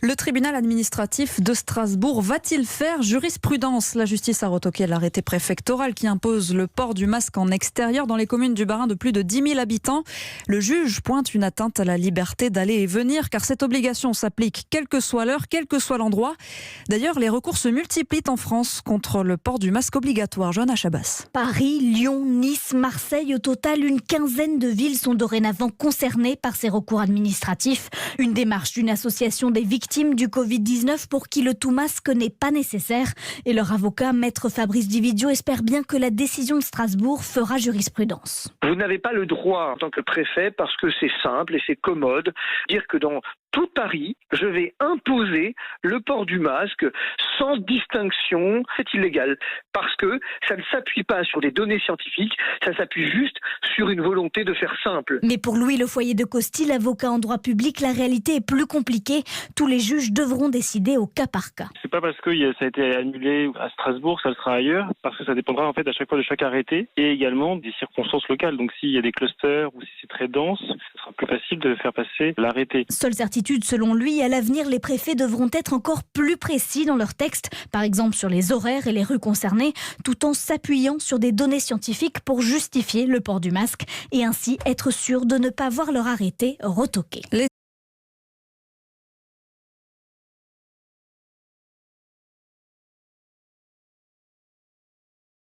Le tribunal administratif de Strasbourg va-t-il faire jurisprudence ? La justice a retoqué l'arrêté préfectoral qui impose le port du masque en extérieur dans les communes du Bas-Rhin de plus de 10 000 habitants. Le juge pointe une atteinte à la liberté d'aller et venir car cette obligation s'applique quelle que soit l'heure, quel que soit l'endroit. D'ailleurs, les recours se multiplient en France contre le port du masque obligatoire. Johanna Chabas. Paris, Lyon, Nice, Marseille, au total, une quinzaine de villes sont dorénavant concernées par ces recours administratifs. Une démarche d'une association des victimes du Covid-19 pour qui le tout masque n'est pas nécessaire. Et leur avocat, maître Fabrice Dividio, espère bien que la décision de Strasbourg fera jurisprudence. Vous n'avez pas le droit en tant que préfet, parce que c'est simple et c'est commode, dire que dans tout Paris, je vais imposer le port du masque sans distinction. C'est illégal parce que ça ne s'appuie pas sur des données scientifiques, ça s'appuie juste sur une volonté de faire simple. Mais pour Louis Le Foyer de Costil, avocat en droit public, la réalité est plus compliquée. Tous les juges devront décider au cas par cas. C'est pas parce que ça a été annulé à Strasbourg, ça le sera ailleurs, parce que ça dépendra en fait à chaque fois de chaque arrêté et également des circonstances locales. Donc s'il y a des clusters ou si c'est très dense, ce sera plus facile de faire passer l'arrêté. Seule certitude selon lui, à l'avenir, les préfets devront être encore plus précis dans leurs textes, par exemple sur les horaires et les rues concernées, tout en s'appuyant sur des données scientifiques pour justifier le port du masque et ainsi être sûr de ne pas voir leur arrêté retoqué.